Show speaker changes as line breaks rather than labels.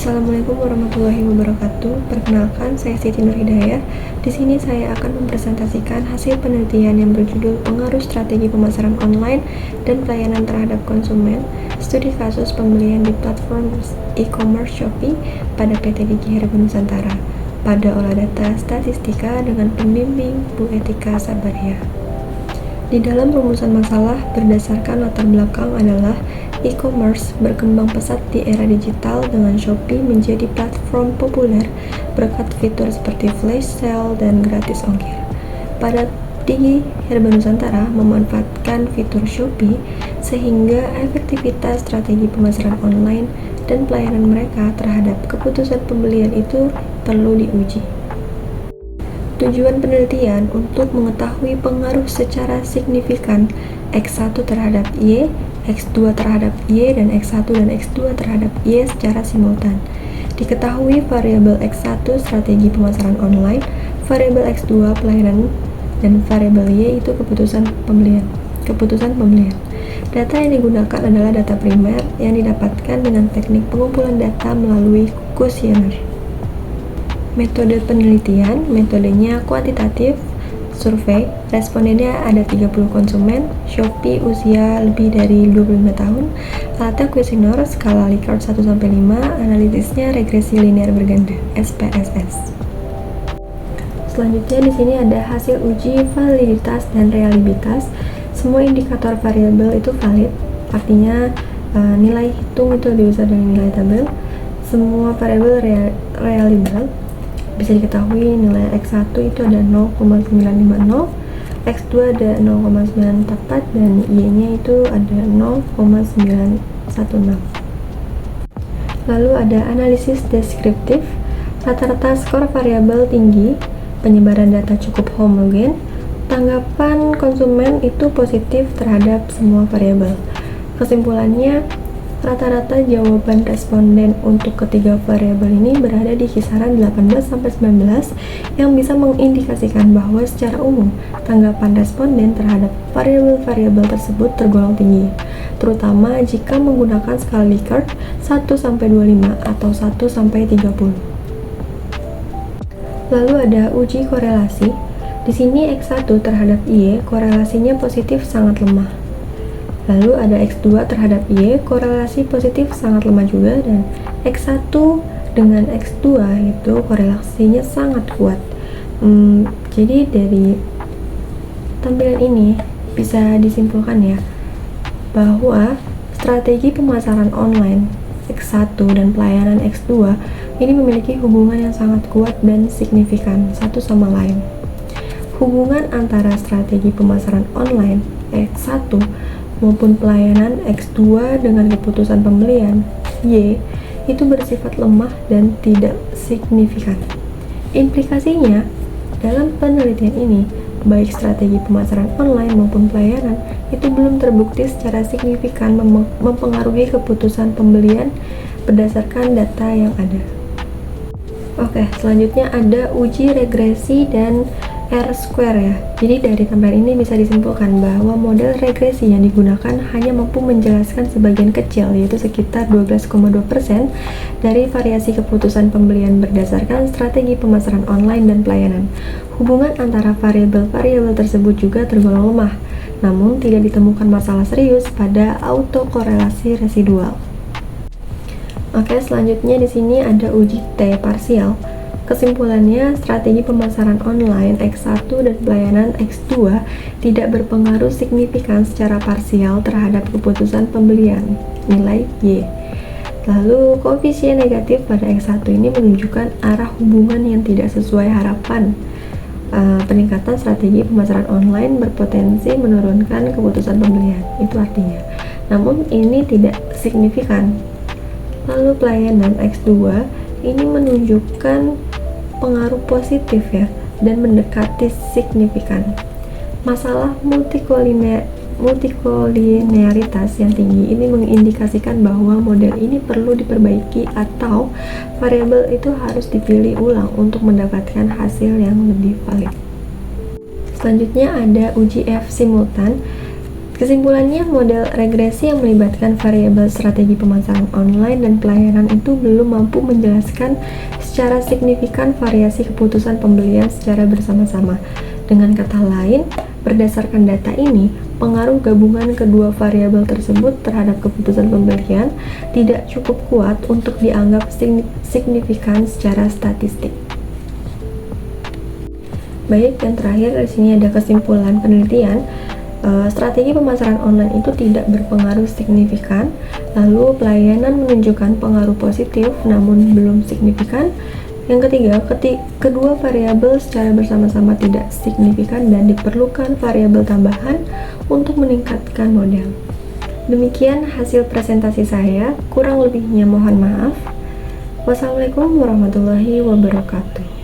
Assalamualaikum warahmatullahi wabarakatuh. Perkenalkan, saya Siti Nurhidayah. Di sini saya akan mempresentasikan hasil penelitian yang berjudul Pengaruh Strategi Pemasaran Online dan Pelayanan Terhadap Konsumen, Studi Kasus Pembelian di Platform E-commerce Shopee pada PT Digi Herba Nusantara, pada olah data statistika dengan pembimbing Bu Etika Sabaria. Di dalam rumusan masalah, berdasarkan latar belakang adalah e-commerce berkembang pesat di era digital dengan Shopee menjadi platform populer berkat fitur seperti flash sale dan gratis ongkir. Pada Digi Herba Nusantara memanfaatkan fitur Shopee sehingga efektivitas strategi pemasaran online dan pelayanan mereka terhadap keputusan pembelian itu perlu diuji. Tujuan penelitian untuk mengetahui pengaruh secara signifikan X1 terhadap Y, X2 terhadap Y, dan X1 dan X2 terhadap Y secara simultan. Diketahui variabel X1 strategi pemasaran online, variabel X2 pelayanan, dan variabel Y itu keputusan pembelian. Data yang digunakan adalah data primer yang didapatkan dengan teknik pengumpulan data melalui kuesioner. Metode penelitian, metodenya kuantitatif, survei, respondennya ada 30 konsumen, Shopee usia lebih dari 25 tahun, alatnya kuesioner, skala Likert 1-5, analisisnya regresi linear berganda, SPSS. Selanjutnya di sini ada hasil uji validitas dan reliabilitas. Semua indikator variabel itu valid, artinya nilai hitung itu lebih besar dari nilai tabel. Semua variabel reliable. Bisa diketahui nilai X1 itu ada 0,950, X2 ada 0,944, dan Y-nya itu ada 0,916. Lalu ada analisis deskriptif, rata-rata skor variabel tinggi, penyebaran data cukup homogen, tanggapan konsumen itu positif terhadap semua variabel. Kesimpulannya, rata-rata jawaban responden untuk ketiga variabel ini berada di kisaran 18-19 yang bisa mengindikasikan bahwa secara umum tanggapan responden terhadap variabel-variabel tersebut tergolong tinggi, terutama jika menggunakan skala Likert 1-25 atau 1-30. Lalu ada uji korelasi. Di sini X1 terhadap Y korelasinya positif sangat lemah. Lalu ada X2 terhadap Y, korelasi positif sangat lemah juga, dan X1 dengan X2 itu korelasinya sangat kuat. Jadi dari tampilan ini bisa disimpulkan ya, bahwa strategi pemasaran online X1 dan pelayanan X2 ini memiliki hubungan yang sangat kuat dan signifikan satu sama lain. Hubungan antara strategi pemasaran online X1 maupun pelayanan X2 dengan keputusan pembelian Y itu bersifat lemah dan tidak signifikan. Implikasinya, dalam penelitian ini, baik strategi pemasaran online maupun pelayanan itu belum terbukti secara signifikan mempengaruhi keputusan pembelian berdasarkan data yang ada. Oke, selanjutnya ada uji regresi dan R-square ya. Jadi dari tampilan ini bisa disimpulkan bahwa model regresi yang digunakan hanya mampu menjelaskan sebagian kecil, yaitu sekitar 12,2% dari variasi keputusan pembelian berdasarkan strategi pemasaran online dan pelayanan. Hubungan antara variabel-variabel tersebut juga tergolong lemah, namun tidak ditemukan masalah serius pada autokorelasi residual. Oke, selanjutnya di sini ada uji T parsial. Kesimpulannya, strategi pemasaran online X1 dan pelayanan X2 tidak berpengaruh signifikan secara parsial terhadap keputusan pembelian, nilai Y. Lalu, koefisien negatif pada X1 ini menunjukkan arah hubungan yang tidak sesuai harapan. Peningkatan strategi pemasaran online berpotensi menurunkan keputusan pembelian, itu artinya. Namun, ini tidak signifikan. Lalu, pelayanan X2 ini menunjukkan pengaruh positif ya, dan mendekati signifikan. Masalah multikolinearitas yang tinggi ini mengindikasikan bahwa model ini perlu diperbaiki atau variabel itu harus dipilih ulang untuk mendapatkan hasil yang lebih valid. Selanjutnya ada uji F simultan. Kesimpulannya, model regresi yang melibatkan variabel strategi pemasaran online dan pelayanan itu belum mampu menjelaskan secara signifikan variasi keputusan pembelian secara bersama-sama. Dengan kata lain, berdasarkan data ini, pengaruh gabungan kedua variabel tersebut terhadap keputusan pembelian tidak cukup kuat untuk dianggap signifikan secara statistik. Baik, dan terakhir di sini ada kesimpulan penelitian. Strategi pemasaran online itu tidak berpengaruh signifikan, lalu pelayanan menunjukkan pengaruh positif namun belum signifikan. Yang ketiga, kedua variabel secara bersama-sama tidak signifikan dan diperlukan variabel tambahan untuk meningkatkan model. Demikian hasil presentasi saya, kurang lebihnya mohon maaf. Wassalamualaikum warahmatullahi wabarakatuh.